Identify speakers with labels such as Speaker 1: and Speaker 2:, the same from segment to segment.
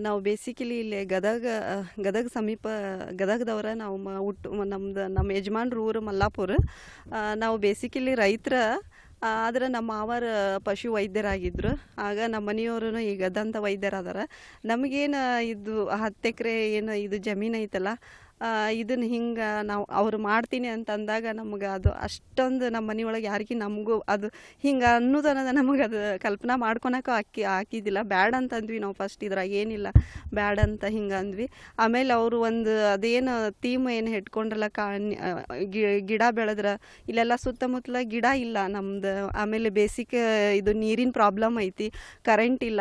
Speaker 1: ನಾವು ಬೇಸಿಕಲಿ ಇಲ್ಲಿ ಗದಗ ಸಮೀಪ ಗದಗದವರ ನಾವು ನಮ್ಮ ಯಜಮಾನ್ರ ಊರು ಮಲ್ಲಾಪುರ. ನಾವು ಬೇಸಿಕಲಿ ರೈತರ, ಆದ್ರೆ ನಮ್ಮ ಮಾವರ ಪಶು ವೈದ್ಯರಾಗಿದ್ದರು. ಆಗ ನಮ್ಮ ಮನೆಯವರು ಈಗ ದಂತ ವೈದ್ಯರಾದಾರ. ನಮಗೇನು ಇದು 10 ಎಕರೆ ಏನು ಇದು ಜಮೀನು ಐತಲ್ಲ, ಇದನ್ನು ಹಿಂಗೆ ನಾವು ಅವ್ರು ಮಾಡ್ತೀನಿ ಅಂತ ಅಂದಾಗ ನಮ್ಗೆ ಅದು ಅಷ್ಟೊಂದು ನಮ್ಮ ಮನೆಯೊಳಗೆ ಯಾರಿಗೆ ನಮಗೂ ಅದು ಹಿಂಗೆ ಅನ್ನೋದನ್ನೋದು ನಮಗೆ ಅದು ಕಲ್ಪನಾ ಮಾಡ್ಕೊಳಕ್ಕೆ ಹಾಕಿದ್ದಿಲ್ಲ. ಬ್ಯಾಡ್ ಅಂತಂದ್ವಿ ನಾವು ಫಸ್ಟ್, ಇದ್ರಾಗ ಏನಿಲ್ಲ ಬ್ಯಾಡ್ ಅಂತ ಹಿಂಗೆ ಅಂದ್ವಿ. ಆಮೇಲೆ ಅವರು ಒಂದು ಅದೇನು ಥೀಮ್ ಏನು ಇಟ್ಕೊಂಡ್ರಲ್ಲ, ಗಿಡ ಬೆಳೆದ್ರೆ ಇಲ್ಲೆಲ್ಲ ಸುತ್ತಮುತ್ತಲ ಗಿಡ ಇಲ್ಲ ನಮ್ದು. ಆಮೇಲೆ ಬೇಸಿಕ್ ಇದು ನೀರಿನ ಪ್ರಾಬ್ಲಮ್ ಐತಿ, ಕರೆಂಟ್ ಇಲ್ಲ,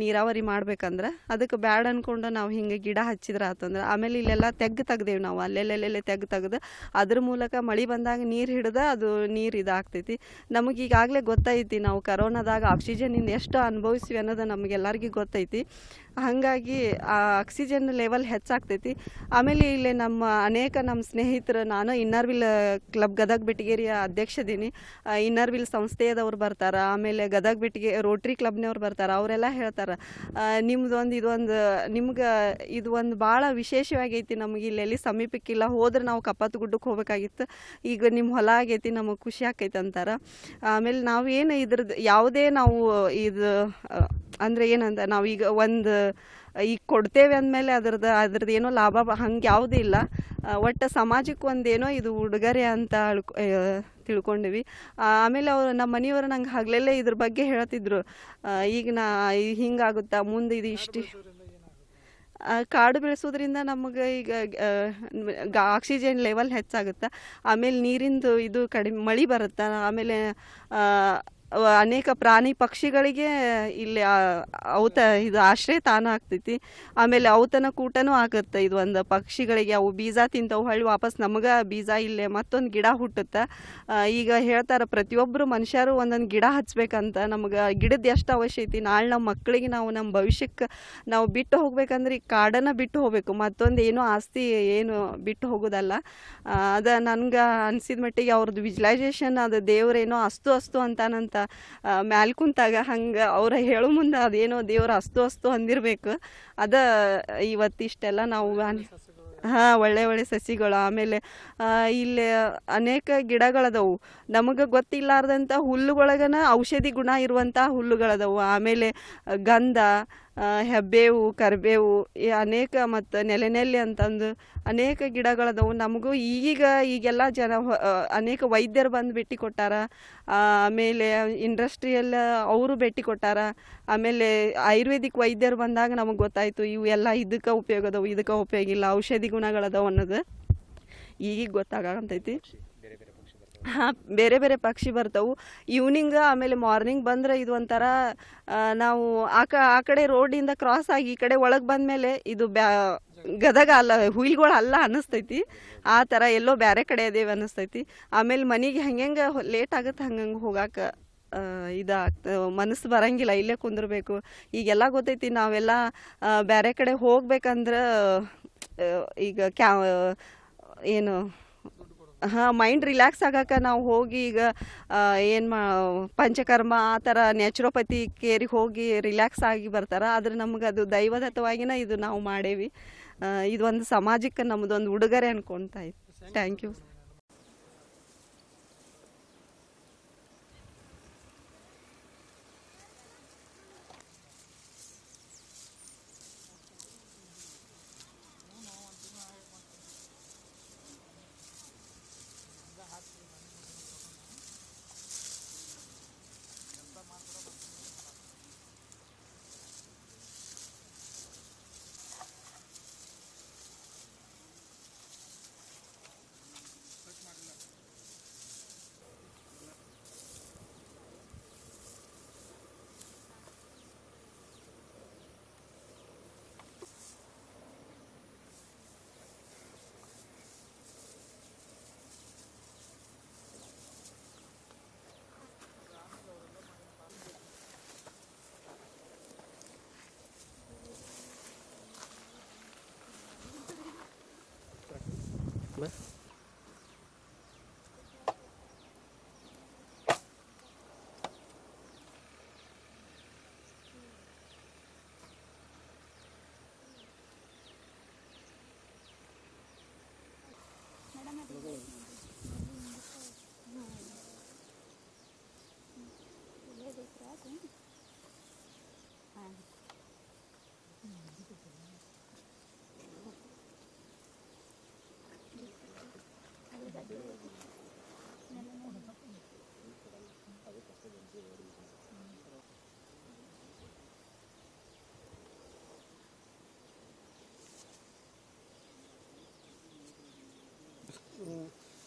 Speaker 1: ನೀರಾವರಿ ಮಾಡ್ಬೇಕಂದ್ರೆ ಅದಕ್ಕೆ ಬ್ಯಾಡ್ ಅಂದ್ಕೊಂಡು ನಾವು ಹಿಂಗೆ ಗಿಡ ಹಚ್ಚಿದ್ರೆ ಆತಂದ್ರೆ. ಆಮೇಲೆ ಇಲ್ಲೆಲ್ಲ ತೆಗ್ದೇವು ನಾವು, ಅಲ್ಲೆಲ್ಲೆಲ್ಲೆಲ್ಲೇ ತೆಗ್ದು ಅದ್ರ ಮೂಲಕ ಮಳೆ ಬಂದಾಗ ನೀರು ಹಿಡ್ದು ಅದು ನೀರು ಇದಾಗ್ತೈತಿ. ನಮಗೆ ಈಗಾಗಲೇ ಗೊತ್ತೈತಿ ನಾವು ಕರೋನಾದಾಗ ಆಕ್ಸಿಜನ್ನಿಂದ ಎಷ್ಟು ಅನುಭವಿಸ್ವಿ ಅನ್ನೋದು ನಮಗೆಲ್ಲರಿಗೂ ಗೊತ್ತೈತಿ. ಹಾಗಾಗಿ ಆ ಆಕ್ಸಿಜನ್ ಲೆವೆಲ್ ಹೆಚ್ಚಾಗ್ತೈತಿ. ಆಮೇಲೆ ಇಲ್ಲಿ ನಮ್ಮ ಸ್ನೇಹಿತರು, ನಾನು ಇನ್ನರ್ವಿಲ್ ಕ್ಲಬ್ ಗದಗ ಬೆಟಗೇರಿಯ ಅಧ್ಯಕ್ಷದೀನಿ. ಇನ್ನರ್ವಿಲ್ ಸಂಸ್ಥೆಯದವ್ರು ಬರ್ತಾರೆ, ಆಮೇಲೆ ಗದಗ ಬೆಟಗೆ ರೋಟ್ರಿ ಕ್ಲಬ್ನವ್ರು ಬರ್ತಾರೆ. ಅವರೆಲ್ಲ ಹೇಳ್ತಾರೆ ನಿಮ್ಗೆ ಇದು ಒಂದು ಭಾಳ ವಿಶೇಷವಾಗೈತಿ. ನಮಗೆ ಇಲ್ಲೆಲ್ಲಿ ಸಮೀಪಕ್ಕಿಲ್ಲ, ಹೋದ್ರೆ ನಾವು ಕಪ್ಪತ್ತು ಗುಡ್ಡಕ್ಕೆ ಹೋಗ್ಬೇಕಾಗಿತ್ತು, ಈಗ ನಿಮ್ಮ ಹೊಲ ಆಗೈತಿ, ನಮಗೆ ಖುಷಿ ಆಕೈತೆ ಅಂತಾರೆ. ಆಮೇಲೆ ನಾವು ಏನು ಇದ್ರದ್ದು ಯಾವುದೇ ನಾವು ಇದು ಅಂದರೆ ಏನಂತ ನಾವೀಗ ಈಗ ಕೊಡ್ತೇವೆ ಅಂದಮೇಲೆ ಅದ್ರದ್ದು ಏನೋ ಲಾಭ ಹಂಗೆ ಯಾವುದೂ ಇಲ್ಲ. ಒಟ್ಟು ಸಮಾಜಕ್ಕೆ ಒಂದೇನೋ ಇದು ಉಡುಗೊರೆ ಅಂತ ತಿಳ್ಕೊಂಡಿವಿ. ಆಮೇಲೆ ನಮ್ಮ ಮನೆಯವರು ನಂಗೆ ಹಗಲೆಲ್ಲೇ ಇದ್ರ ಬಗ್ಗೆ ಹೇಳ್ತಿದ್ರು, ಈಗ ಹಿಂಗಾಗುತ್ತಾ ಮುಂದೆ ಇದು ಕಾಡು ಬೆಳೆಸೋದ್ರಿಂದ ನಮಗೆ ಈಗ ಆಕ್ಸಿಜನ್ ಲೆವೆಲ್ ಹೆಚ್ಚಾಗುತ್ತೆ. ಆಮೇಲೆ ನೀರಿಂದು ಇದು ಕಡಿಮೆ, ಮಳೆ ಬರುತ್ತೆ. ಆಮೇಲೆ ಅನೇಕ ಪ್ರಾಣಿ ಪಕ್ಷಿಗಳಿಗೆ ಇಲ್ಲಿ ಇದು ಆಶ್ರಯ ತಾಣ ಆಗ್ತೈತಿ. ಆಮೇಲೆ ಔತಣ ಕೂಟನೂ ಆಗುತ್ತೆ. ಇದು ಒಂದು ಪಕ್ಷಿಗಳಿಗೆ ಅವು ಬೀಜ ತಿಂತವು, ಹೊಳ್ಳಿ ವಾಪಸ್ ನಮಗೆ ಬೀಜ ಇಲ್ಲೇ ಮತ್ತೊಂದು ಗಿಡ ಹುಟ್ಟುತ್ತೆ. ಈಗ ಹೇಳ್ತಾರೆ ಪ್ರತಿಯೊಬ್ಬರು ಮನುಷ್ಯರು ಒಂದೊಂದು ಗಿಡ ಹಚ್ಬೇಕಂತ. ನಮ್ಗೆ ಗಿಡದ ಎಷ್ಟು ಅವಶ್ಯ ಐತಿ, ನಾಳೆ ನಮ್ಮ ಮಕ್ಕಳಿಗೆ ನಾವು ನಮ್ಮ ಭವಿಷ್ಯಕ್ಕೆ ನಾವು ಬಿಟ್ಟು ಹೋಗ್ಬೇಕಂದ್ರೆ ಈ ಕಾಡನ್ನು ಬಿಟ್ಟು ಹೋಗ್ಬೇಕು, ಮತ್ತೊಂದು ಏನೋ ಆಸ್ತಿ ಏನು ಬಿಟ್ಟು ಹೋಗೋದಲ್ಲ. ಅದು ನನ್ಗೆ ಅನಿಸಿದ ಮಟ್ಟಿಗೆ ಅವ್ರದ್ದು ವಿಜುವಲೈಸೇಷನ್ ಅದು ದೇವ್ರೇನೋ ಅಸ್ತು ಅಂತಾನಂತ ಮ್ಯಾಲ್ ಕುಂತಾಗ ಹಂಗೆ ಅವ್ರ ಹೇಳೋ ಮುಂದೆ ಅದೇನೋ ದೇವ್ರ ಅಸ್ತು ಅಂದಿರ್ಬೇಕು. ಅದ ಇವತ್ತಿಷ್ಟೆಲ್ಲ ನಾವು ಒಳ್ಳೆ ಸಸಿಗಳು. ಆಮೇಲೆ ಇಲ್ಲಿ ಅನೇಕ ಗಿಡಗಳದವು, ನಮಗೆ ಗೊತ್ತಿಲ್ಲಾರ್ದಂಥ ಹುಲ್ಲುಗಳಗನ ಔಷಧಿ ಗುಣ ಇರುವಂಥ ಹುಲ್ಲುಗಳದವು. ಆಮೇಲೆ ಗಂಧ, ಹೆಬ್ಬೇವು, ಕರಿಬೇವು, ಅನೇಕ ಮತ್ತು ನೆಲೆ ಅಂತಂದು ಅನೇಕ ಗಿಡಗಳದವು. ನಮಗೂ ಈಗೆಲ್ಲ ಅನೇಕ ವೈದ್ಯರು ಬಂದು ಭೇಟಿ ಕೊಟ್ಟಾರ. ಆಮೇಲೆ ಇಂಡಸ್ಟ್ರಿಯಲ್ ಅವರು ಭೇಟಿ ಕೊಟ್ಟಾರ. ಆಮೇಲೆ ಆಯುರ್ವೇದಿಕ್ ವೈದ್ಯರು ಬಂದಾಗ ನಮಗೆ ಗೊತ್ತಾಯಿತು ಇವು ಎಲ್ಲ ಇದಕ್ಕೆ ಉಪಯೋಗದವು, ಇದಕ್ಕೆ ಉಪಯೋಗ ಇಲ್ಲ, ಔಷಧಿ ಗುಣಗಳದವು ಅನ್ನೋದು ಈಗ ಗೊತ್ತಾಗಂತೈತಿ. ಹಾಂ, ಬೇರೆ ಬೇರೆ ಪಕ್ಷಿ ಬರ್ತಾವು. ಈವ್ನಿಂಗ್ ಆಮೇಲೆ ಮಾರ್ನಿಂಗ್ ಬಂದ್ರೆ ಇದು ಒಂಥರ ನಾವು ಆ ಕಡೆ ರೋಡಿಂದ ಕ್ರಾಸ್ ಆಗಿ ಈ ಕಡೆ ಒಳಗೆ ಬಂದಮೇಲೆ ಇದು ಗದಗ ಅಲ್ಲ, ಹುಯಿಲ್ಗಳು ಅಲ್ಲ ಅನ್ನಿಸ್ತೈತಿ. ಆ ಥರ ಎಲ್ಲೋ ಬೇರೆ ಕಡೆ ಅದೇವಿ ಅನ್ನಿಸ್ತೈತಿ. ಆಮೇಲೆ ಮನೆಗೆ ಹಂಗೆ ಲೇಟ್ ಆಗುತ್ತೆ, ಹಂಗಂಗೆ ಹೋಗಾಕ ಮನಸ್ಸು ಬರಂಗಿಲ್ಲ, ಇಲ್ಲೇ ಕುಂದಿರ್ಬೇಕು. ಈಗೆಲ್ಲ ಗೊತ್ತೈತಿ, ನಾವೆಲ್ಲ ಬೇರೆ ಕಡೆ ಹೋಗ್ಬೇಕಂದ್ರೆ ಈಗ ಏನು ಮೈಂಡ್ ರಿಲ್ಯಾಕ್ಸ್ ಆಗಕ್ಕೆ ನಾವು ಹೋಗಿ ಈಗ ಪಂಚಕರ್ಮ ಆ ಥರ ನ್ಯಾಚುರೋಪತಿ ಕೇರಿಗೆ ಹೋಗಿ ರಿಲ್ಯಾಕ್ಸ್ ಆಗಿ ಬರ್ತಾರೆ. ಆದರೆ ನಮ್ಗೆ ಅದು ದೈವದತ್ತವಾಗಿನ ಇದು ನಾವು ಮಾಡೇವಿ. ಇದೊಂದು ಸಮಾಜಕ್ಕೆ ನಮ್ಮದೊಂದು ಉಡುಗೊರೆ ಅನ್ಕೊತಾ ಇತ್ತು. Thank you.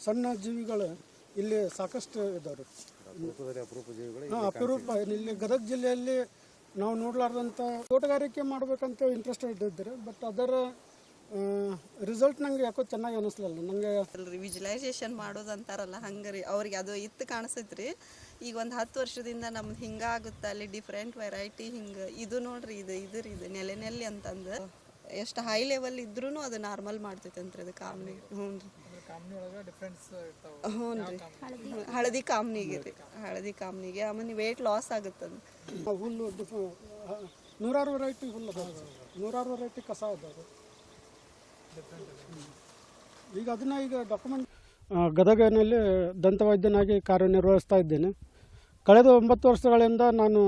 Speaker 2: ಸಣ್ಣ ಜೀವಿಗಳು ಇಲ್ಲಿ ಸಾಕಷ್ಟು ಇದ್ದಾವೆ. ಅಪರೂಪ. ಇಲ್ಲಿ ಗದಗ ಜಿಲ್ಲೆಯಲ್ಲಿ ನಾವು ನೋಡಲಾರ್ದಂಥ ತೋಟಗಾರಿಕೆ ಮಾಡಬೇಕಂತ ಇಂಟ್ರೆಸ್ಟೆಡ್ ಇದ್ದಾರೆ. ಬಟ್ ಅದರ ರಿಸಲ್ಟ್ ನಂಗೆ ಯಾಕೋ ಚೆನ್ನಾಗಿ ಅನ್ನಿಸ್ಲಿಲ್ಲ ನನಗೆ.
Speaker 1: ವಿಜುವಲೈಸೇಷನ್ ಮಾಡೋದು ಅಂತಾರಲ್ಲ, ಹಂಗೆ ರೀ ಅವ್ರಿಗೆ ಅದು ಇತ್ತು ಕಾಣಿಸ್ತೈತ್ರಿ. ಈಗ ಒಂದು 10 ವರ್ಷದಿಂದ ನಮ್ದು ಹಿಂಗಾಗುತ್ತೆ, ಅಲ್ಲಿ ಡಿಫ್ರೆಂಟ್ ವೆರೈಟಿ ಹಿಂಗೆ. ಇದು ನೋಡ್ರಿ, ಇದು ನೆಲೆ ಅಂತಂದು ಎಷ್ಟು ಹೈ ಲೆವೆಲ್ ಇದ್ರೂ ಅದು ನಾರ್ಮಲ್ ಮಾಡ್ತೈತಂತ್ರಿ ಅದು ಕಾಮ್ನಿ. ಹ್ಞೂ ರೀ, ಹ್ಞೂ ರೀ. ಹಳದಿ ಕಾಮ್ನಿಗೆ ಆಮೇಲೆ ವೇಟ್ ಲಾಸ್ ಆಗುತ್ತಂದು.
Speaker 2: ಹುಲ್ಲು ನೂರಾರು ವೆರೈಟಿ ಹುಲ್ಲು ಅದಾವೆ, ನೂರಾರು ವೆರೈಟಿ ಕಸ ಅದಾವೆ. ಈಗ ಅದನ್ನ ಡಾಕ್ಯುಮೆಂಟ್ ಗದಗನಲ್ಲಿ ದಂತವೈದ್ಯನಾಗಿ ಕಾರ್ಯನಿರ್ವಹಿಸ್ತಾ ಇದ್ದೇನೆ. ಕಳೆದ 9 ವರ್ಷಗಳಿಂದ ನಾನು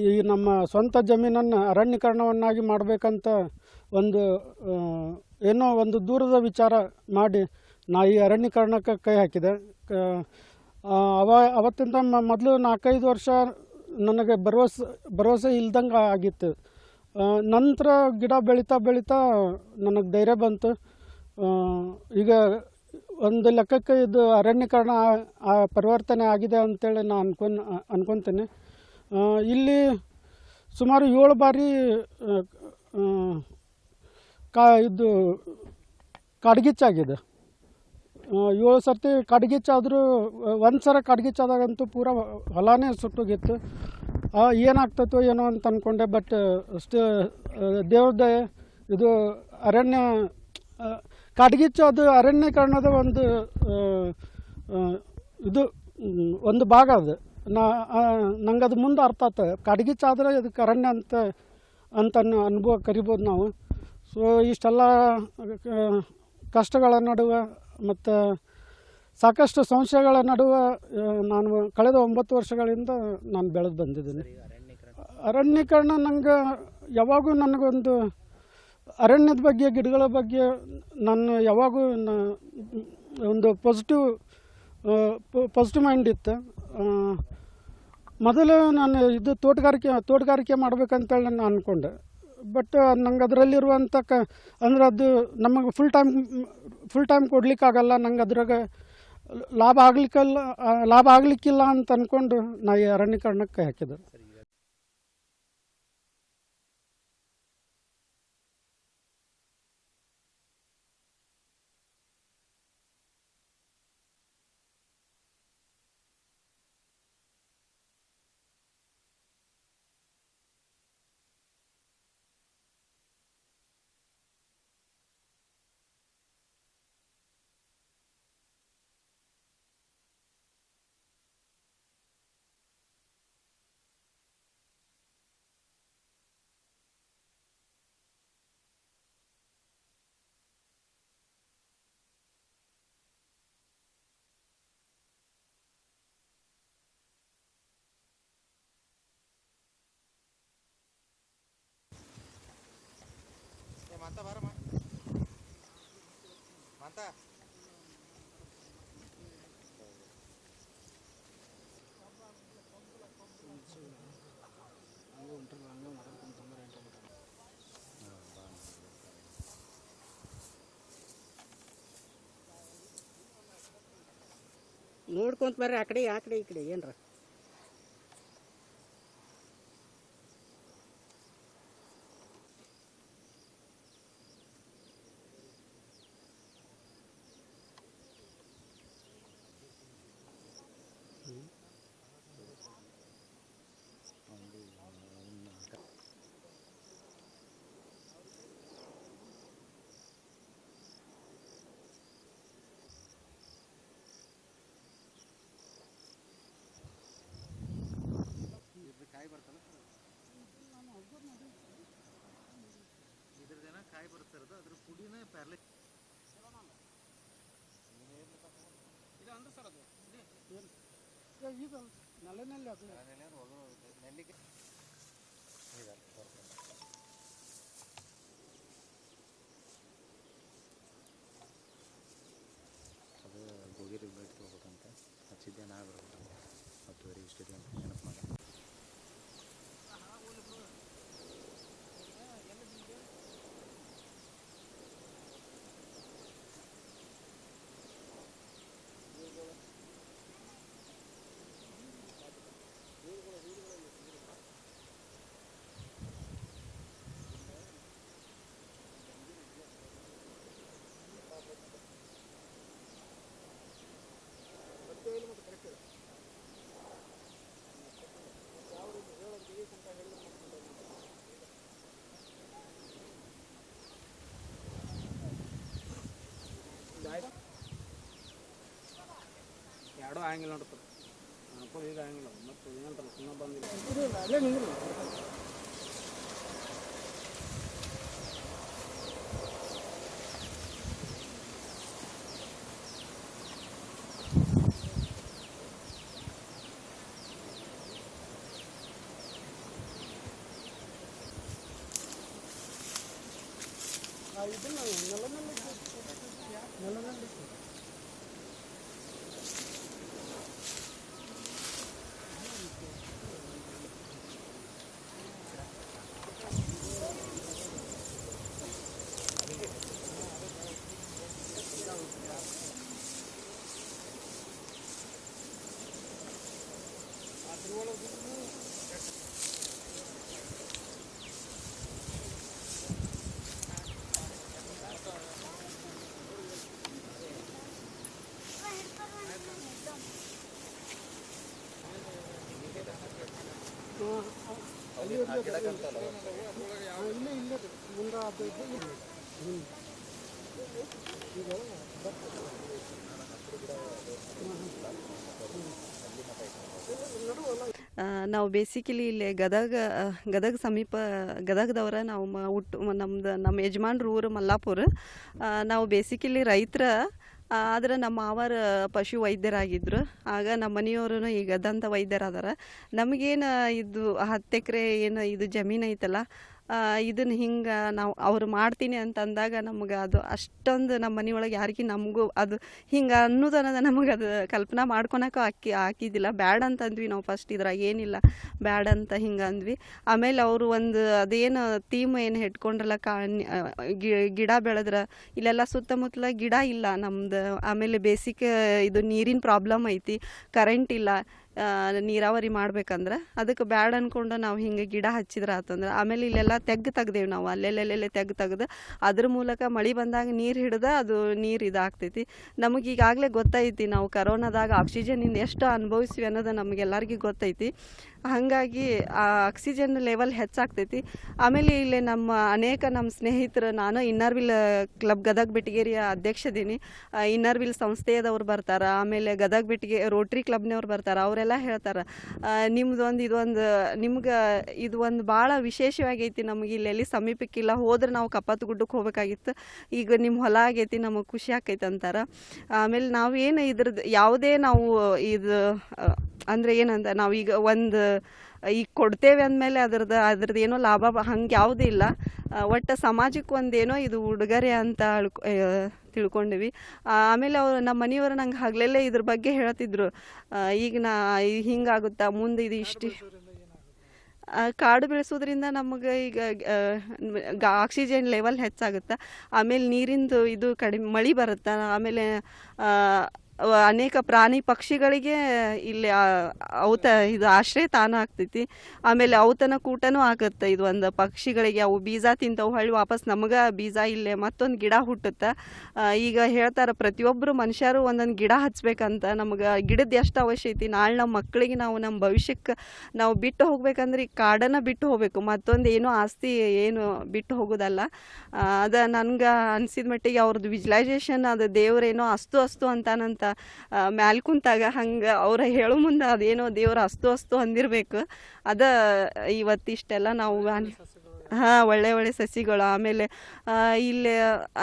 Speaker 2: ಈ ನಮ್ಮ ಸ್ವಂತ ಜಮೀನನ್ನು ಅರಣ್ಯೀಕರಣವನ್ನಾಗಿ ಮಾಡಬೇಕಂತ ಒಂದು ದೂರದ ವಿಚಾರ ಮಾಡಿ ನಾ ಈ ಅರಣ್ಯೀಕರಣಕ್ಕೆ ಕೈ ಹಾಕಿದೆ. ಅವತ್ತಿಂದ ಮೊದಲು 4-5 ವರ್ಷ ನನಗೆ ಭರವಸೆ ಇಲ್ದಂಗೆ ಆಗಿತ್ತು. ನಂತರ ಗಿಡ ಬೆಳೀತಾ ನನಗೆ ಧೈರ್ಯ ಬಂತು. ಈಗ ಒಂದು ಲೆಕ್ಕಕ್ಕೆ ಇದು ಅರಣ್ಯೀಕರಣ ಪರಿವರ್ತನೆ ಆಗಿದೆ ಅಂತೇಳಿ ನಾನು ಅನ್ಕೊತೀನಿ. ಇಲ್ಲಿ ಸುಮಾರು 7 ಬಾರಿ ಇದು ಕಾಡ್ಗಿಚ್ಚಾಗಿದೆ. 7 ಸರ್ತಿ ಕಾಡ್ಗಿಚ್ಚಾದರೂ ಒಂದು ಸಲ ಕಾಡ್ಗಿಚ್ಚಾದಾಗಂತೂ ಪೂರ ಹೊಲನೇ ಸುಟ್ಟೋಗಿತ್ತು. ಏನಾಗ್ತೈತೋ ಏನೋ ಅಂತ ಅಂದ್ಕೊಂಡೆ. ಬಟ್ ಅಷ್ಟು ದೇವ್ರದ್ದೇ ಇದು ಅರಣ್ಯ ಕಾಡ್ಗಿಚ್ಚು ಅದು ಅರಣ್ಯೀಕರಣದ ಒಂದು ಭಾಗ ಅದು. ನಂಗೆ ಅದು ಮುಂದೆ ಅರ್ಥ ಆಯ್ತು. ಕಾಡ್ಗಿಚ್ಚಾದರೆ ಇದಕ್ಕೆ ಅರಣ್ಯ ಅಂತ ಅನುಭವ ಕರಿಬೋದು ನಾವು. ಸೊ ಇಷ್ಟೆಲ್ಲ ಕಷ್ಟಗಳ ನಡುವೆ ಮತ್ತು ಸಾಕಷ್ಟು ಸಂಶಯಗಳ ನಡುವೆ ನಾನು ಕಳೆದ 9 ವರ್ಷಗಳಿಂದ ನಾನು ಬೆಳೆದು ಬಂದಿದ್ದೀನಿ. ಅರಣ್ಯೀಕರಣ ನಂಗೆ ಯಾವಾಗೂ ನನಗೊಂದು ಅರಣ್ಯದ ಬಗ್ಗೆ, ಗಿಡಗಳ ಬಗ್ಗೆ ನಾನು ಯಾವಾಗೂ ಒಂದು ಪಾಸಿಟಿವ್ ಮೈಂಡ್ ಇತ್ತು. ಮೊದಲು ನಾನು ಇದು ತೋಟಗಾರಿಕೆ ಮಾಡ್ಬೇಕಂತೇಳಿ ನಾನು ಅಂದ್ಕೊಂಡೆ. ಬಟ್ ನಂಗೆ ಅದರಲ್ಲಿರುವಂಥ ಅಂದರೆ ಅದು ನಮಗೆ ಫುಲ್ ಟೈಮ್ ಕೊಡ್ಲಿಕ್ಕಾಗಲ್ಲ. ನಂಗೆ ಅದ್ರಾಗ ಲಾಭ ಆಗಲಿಕ್ಕಿಲ್ಲ ಅಂತ ಅಂದ್ಕೊಂಡು ನಾ ಈ ಅರಣ್ಯೀಕರಣಕ್ಕೆ ಹಾಕಿದೆ.
Speaker 3: ನೋಡ್ಕೊಂತ ಬರ್ರಿ, ಆ ಕಡೆ ಈ ಕಡೆ ಏನ್ರ ಕಾಯಿ ಬರುತ್ತೆ ಸರ್. ಅದ್ರ ಪುಡಿನೇ ಪ್ಯಾರ್ಲೆ ಇದು ಅಂದ್ರೆ ಸರ್ ಅದು
Speaker 2: ಇದು ನೆಲೆನಲ್ಲಿ ಅದು
Speaker 3: ನೆಲ್ಲಿಗೆ
Speaker 4: ಅದು ಗೋಗಿರಿ ಬೆಟ್ಟು ಹೋಗ್ಬೇಕಂತ ಹಚ್ಚಿದ್ದೆ ನಾ ಬರ್ಬೇಕಂತ 10:30 ಇಷ್ಟಿದೆ ಅಂತ ನೆನಪು ಮಾಡಿ.
Speaker 3: ಎರಡೂ ಆಗಿಲ್ಲ ನೋಡ್ತಾರೆ. ನಾಲ್ಕು ಈಗ ಆಗಿಲ್ಲ ಮತ್ತು ಏನಂತಾರೆ ಸುಮ್ಮನೆ ಬಂದಿಲ್ಲ.
Speaker 2: ಅಲ್ಲೇ ನಿಂದ್ರು. ಇದನ್ನ ನೆಲನಲ್ಲಿ
Speaker 1: ನಾವು ಬೇಸಿಕಲಿ ಇಲ್ಲಿ ಗದಗ ಸಮೀಪ ಗದಗದವರ ನಾವು ನಮ್ಮ ಯಜಮಾನ್ರ ಊರು ಮಲ್ಲಾಪುರ. ನಾವು ಬೇಸಿಕಲಿ ರೈತರ, ಆದರೆ ನಮ್ಮ ಮಾವರ ಪಶು ವೈದ್ಯರಾಗಿದ್ದರು. ಆಗ ನಮ್ಮ ಮನೆಯವರು ಈಗ ದಂತ ವೈದ್ಯರಾದಾರ. ನಮಗೇನು ಇದು 10 ಎಕರೆ ಏನು ಇದು ಜಮೀನು ಐತಲ್ಲ, ಇದನ್ನು ಹಿಂಗೆ ನಾವು ಅವ್ರು ಮಾಡ್ತೀನಿ ಅಂತ ಅಂದಾಗ ನಮ್ಗೆ ಅದು ಅಷ್ಟೊಂದು ನಮ್ಮ ಮನೆಯೊಳಗೆ ಯಾರಿಗೆ ನಮಗೂ ಅದು ಹಿಂಗೆ ಅನ್ನೋದನ್ನೋದು ನಮಗೆ ಅದು ಕಲ್ಪನಾ ಮಾಡ್ಕೊಳಕ್ಕೂ ಹಾಕಿದ್ದಿಲ್ಲ. ಬ್ಯಾಡ ಅಂತಂದ್ವಿ ನಾವು ಫಸ್ಟ್, ಇದ್ರಾಗ ಏನಿಲ್ಲ ಬ್ಯಾಡ ಅಂತ ಹಿಂಗೆ ಅಂದ್ವಿ. ಆಮೇಲೆ ಅವರು ಒಂದು ಅದೇನು ಥೀಮ್ ಏನು ಇಟ್ಕೊಂಡ್ರಲ್ಲ, ಗಿಡ ಬೆಳೆದ್ರೆ ಇಲ್ಲೆಲ್ಲ ಸುತ್ತಮುತ್ತಲ ಗಿಡ ಇಲ್ಲ ನಮ್ದು. ಆಮೇಲೆ ಬೇಸಿಕ್ ಇದು ನೀರಿನ ಪ್ರಾಬ್ಲಮ್ ಐತಿ, ಕರೆಂಟ್ ಇಲ್ಲ, ನೀರಾವರಿ ಮಾಡ್ಬೇಕಂದ್ರೆ ಅದಕ್ಕೆ ಬ್ಯಾಡ ಅಂದ್ಕೊಂಡು ನಾವು ಹಿಂಗೆ ಗಿಡ ಹಚ್ಚಿದ್ರೆ ಆತಂದ್ರೆ. ಆಮೇಲೆ ಇಲ್ಲೆಲ್ಲ ತೆಗ್ದೇವು ನಾವು, ಅಲ್ಲೆಲ್ಲೆಲ್ಲೆಲ್ಲೇ ತೆಗ್ದು ಅದ್ರ ಮೂಲಕ ಮಳೆ ಬಂದಾಗ ನೀರು ಹಿಡ್ದು ಅದು ನೀರು ಇದಾಗ್ತೈತಿ. ನಮಗೆ ಈಗಾಗಲೇ ಗೊತ್ತೈತಿ ನಾವು ಕರೋನಾದಾಗ ಆಕ್ಸಿಜನ್ನಿಂದ ಎಷ್ಟು ಅನುಭವಿಸ್ವಿ ಅನ್ನೋದು ನಮಗೆಲ್ಲರಿಗೂ ಗೊತ್ತೈತಿ. ಹಾಗಾಗಿ ಆ ಆಕ್ಸಿಜನ್ ಲೆವೆಲ್ ಹೆಚ್ಚಾಗ್ತೈತಿ. ಆಮೇಲೆ ಇಲ್ಲಿ ನಮ್ಮ ಸ್ನೇಹಿತರು, ನಾನು ಇನ್ನರ್ವಿಲ್ ಕ್ಲಬ್ ಗದಗ ಬೆಟಗೇರಿಯ ಅಧ್ಯಕ್ಷದೀನಿ. ಇನ್ನರ್ವಿಲ್ ಸಂಸ್ಥೆಯದವ್ರು ಬರ್ತಾರೆ, ಆಮೇಲೆ ಗದಗ ಬೆಟಗೆ ರೋಟ್ರಿ ಕ್ಲಬ್ನವ್ರು ಬರ್ತಾರೆ. ಅವರೆಲ್ಲ ಹೇಳ್ತಾರೆ ನಿಮ್ಗೆ ಇದು ಒಂದು ಭಾಳ ವಿಶೇಷವಾಗೈತಿ, ನಮಗೆ ಇಲ್ಲೆಲ್ಲಿ ಸಮೀಪಕ್ಕಿಲ್ಲ, ಹೋದ್ರೆ ನಾವು ಕಪ್ಪತ್ತು ಗುಡ್ಡಕ್ಕೆ ಹೋಗ್ಬೇಕಾಗಿತ್ತು, ಈಗ ನಿಮ್ಮ ಹೊಲ ಆಗೈತಿ, ನಮಗೆ ಖುಷಿ ಆಕೈತೆ ಅಂತಾರೆ. ಆಮೇಲೆ ನಾವೇನು ಇದ್ರದ್ದು ಯಾವುದೇ ನಾವು ಇದು ಅಂದರೆ ಏನಂತ ನಾವೀಗ ಈಗ ಕೊಡ್ತೇವೆ ಅಂದಮೇಲೆ ಅದ್ರದ್ದು ಏನೋ ಲಾಭ ಹಂಗೆ ಯಾವುದೂ ಇಲ್ಲ. ಒಟ್ಟು ಸಮಾಜಕ್ಕೆ ಒಂದೇನೋ ಇದು ಉಡುಗೊರೆ ಅಂತ ತಿಳ್ಕೊಂಡಿವಿ. ಆಮೇಲೆ ನಮ್ಮ ಮನೆಯವರು ನಂಗೆ ಹಗಲೆಲ್ಲೇ ಇದ್ರ ಬಗ್ಗೆ ಹೇಳ್ತಿದ್ರು, ಈಗ ಹಿಂಗಾಗುತ್ತಾ ಮುಂದೆ, ಇದು ಇಷ್ಟು ಕಾಡು ಬೆಳೆಸೋದ್ರಿಂದ ನಮಗೆ ಈಗ ಆಕ್ಸಿಜನ್ ಲೆವೆಲ್ ಹೆಚ್ಚಾಗುತ್ತೆ. ಆಮೇಲೆ ನೀರಿಂದು ಇದು ಕಡಿಮೆ, ಮಳೆ ಬರುತ್ತೆ. ಆಮೇಲೆ ಅನೇಕ ಪ್ರಾಣಿ ಪಕ್ಷಿಗಳಿಗೆ ಇಲ್ಲಿ ಇದು ಆಶ್ರಯ ತಾಣ ಆಗ್ತೈತಿ. ಆಮೇಲೆ ಔತಣ ಕೂಟನೂ ಆಗುತ್ತೆ. ಇದು ಒಂದು ಪಕ್ಷಿಗಳಿಗೆ ಅವು ಬೀಜ ತಿಂತವು, ಹೊಳ್ಳಿ ವಾಪಸ್ ನಮಗೆ ಬೀಜ ಇಲ್ಲೇ ಮತ್ತೊಂದು ಗಿಡ ಹುಟ್ಟುತ್ತೆ. ಈಗ ಹೇಳ್ತಾರೆ ಪ್ರತಿಯೊಬ್ಬರು ಮನುಷ್ಯರು ಒಂದೊಂದು ಗಿಡ ಹಚ್ಬೇಕಂತ. ನಮಗೆ ಗಿಡದ ಎಷ್ಟು ಅವಶ್ಯ ಐತಿ, ನಾಳೆ ನಮ್ಮ ಮಕ್ಕಳಿಗೆ ನಮ್ಮ ಭವಿಷ್ಯಕ್ಕೆ ನಾವು ಬಿಟ್ಟು ಹೋಗ್ಬೇಕಂದ್ರೆ ಈ ಕಾಡನ್ನು ಬಿಟ್ಟು ಹೋಗ್ಬೇಕು, ಮತ್ತೊಂದು ಏನೋ ಆಸ್ತಿ ಏನು ಬಿಟ್ಟು ಹೋಗೋದಲ್ಲ. ಅದು ನನ್ಗೆ ಅನಿಸಿದ ಮಟ್ಟಿಗೆ ಅವ್ರದ್ದು ವಿಜುವಲೈಸೇಷನ್, ಅದು ದೇವರೇನೋ ಅಸ್ತು ಅಂತಾನಂತ ಮ್ಯಾಲ್ ಕುಂತಾಗ ಹಂಗೆ ಅವ್ರ ಹೇಳೋ ಮುಂದೆ ಅದೇನೋ ದೇವ್ರ ಅಸ್ತು ಅಂದಿರಬೇಕು. ಇವತ್ತಿಷ್ಟೆಲ್ಲ ನಾವು ಒಳ್ಳೆ ಸಸಿಗಳು. ಆಮೇಲೆ ಇಲ್ಲಿ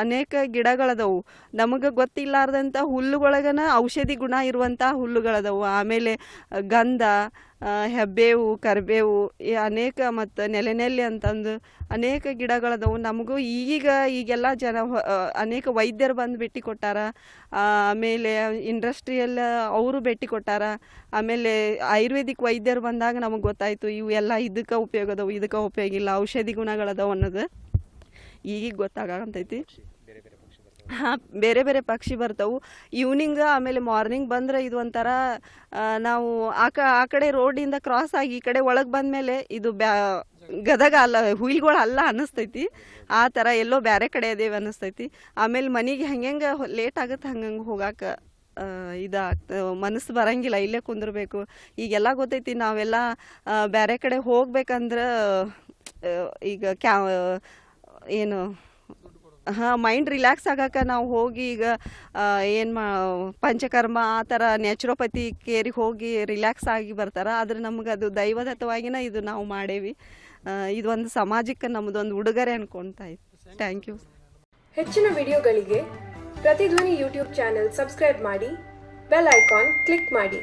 Speaker 1: ಅನೇಕ ಗಿಡಗಳದವು, ನಮಗೆ ಗೊತ್ತಿಲ್ಲಾರ್ದಂಥ ಹುಲ್ಲುಗಳಗನ ಔಷಧಿ ಗುಣ ಇರುವಂಥ ಹುಲ್ಲುಗಳದವು. ಆಮೇಲೆ ಗಂಧ, ಹೆಬ್ಬೇವು, ಕರಿಬೇವು, ಅನೇಕ ಮತ್ತು ನೆಲೆ ಅಂತಂದು ಅನೇಕ ಗಿಡಗಳದವು. ನಮಗೂ ಈಗೆಲ್ಲ ಅನೇಕ ವೈದ್ಯರು ಬಂದು ಭೇಟಿ ಕೊಟ್ಟಾರ. ಆಮೇಲೆ ಇಂಡಸ್ಟ್ರಿಯಲ್ ಅವರು ಭೇಟಿ ಕೊಟ್ಟಾರ. ಆಮೇಲೆ ಆಯುರ್ವೇದಿಕ್ ವೈದ್ಯರು ಬಂದಾಗ ನಮಗೆ ಗೊತ್ತಾಯಿತು ಇವು ಎಲ್ಲ ಇದಕ್ಕೆ ಉಪಯೋಗದವು, ಇದಕ್ಕೆ ಉಪಯೋಗ ಇಲ್ಲ, ಔಷಧಿ ಗುಣಗಳದವು ಅನ್ನೋದು ಈಗೀಗ ಗೊತ್ತಾಗಂತೈತಿ. ಬೇರೆ ಬೇರೆ ಪಕ್ಷಿ ಬರ್ತಾವು ಈವ್ನಿಂಗ್. ಆಮೇಲೆ ಮಾರ್ನಿಂಗ್ ಬಂದ್ರೆ ಇದು ಒಂಥರ ನಾವು ಆ ಕಡೆ ರೋಡಿಂದ ಕ್ರಾಸ್ ಆಗಿ ಈ ಕಡೆ ಒಳಗೆ ಬಂದಮೇಲೆ ಇದು ಗದಗ ಅಲ್ಲ, ಹುಯಿಲ್ಗಳು ಅಲ್ಲ ಅನ್ನಿಸ್ತೈತಿ. ಆ ಥರ ಎಲ್ಲೋ ಬೇರೆ ಕಡೆ ಅದೇವೆ ಅನ್ನಿಸ್ತೈತಿ. ಆಮೇಲೆ ಮನೆಗೆ ಹೆಂಗೆ ಲೇಟ್ ಆಗುತ್ತೆ ಹಂಗಂಗೆ ಹೋಗಾಕ ಮನಸ್ಸು ಬರಂಗಿಲ್ಲ, ಇಲ್ಲೇ ಕುಂದಿರ್ಬೇಕು. ಈಗೆಲ್ಲ ಗೊತ್ತೈತಿ, ನಾವೆಲ್ಲ ಬೇರೆ ಕಡೆ ಹೋಗ್ಬೇಕಂದ್ರೆ ಈಗ ಏನು ಮೈಂಡ್ ರಿಲ್ಯಾಕ್ಸ್ ಆಗಕ್ಕೆ ನಾವು ಹೋಗಿ ಈಗ ಪಂಚಕರ್ಮ ಆ ಥರ ನ್ಯಾಚುರೋಪತಿ ಕೇರಿಗೆ ಹೋಗಿ ರಿಲ್ಯಾಕ್ಸ್ ಆಗಿ ಬರ್ತಾರೆ. ಆದರೆ ನಮ್ಗೆ ಅದು ದೈವದತ್ತವಾಗಿನ ಇದು ನಾವು ಮಾಡೇವಿ. ಇದೊಂದು ಸಮಾಜಕ್ಕೆ ನಮ್ಮದೊಂದು ಉಡುಗೊರೆ ಅನ್ಕೊತಾ ಇತ್ತು. Thank you.
Speaker 5: ಹೆಚ್ಚಿನ ವಿಡಿಯೋಗಳಿಗೆ ಪ್ರತಿಧ್ವನಿ ಯೂಟ್ಯೂಬ್ ಚಾನೆಲ್ ಸಬ್ಸ್ಕ್ರೈಬ್ ಮಾಡಿ, ಬೆಲ್ ಐಕಾನ್ ಕ್ಲಿಕ್ ಮಾಡಿ.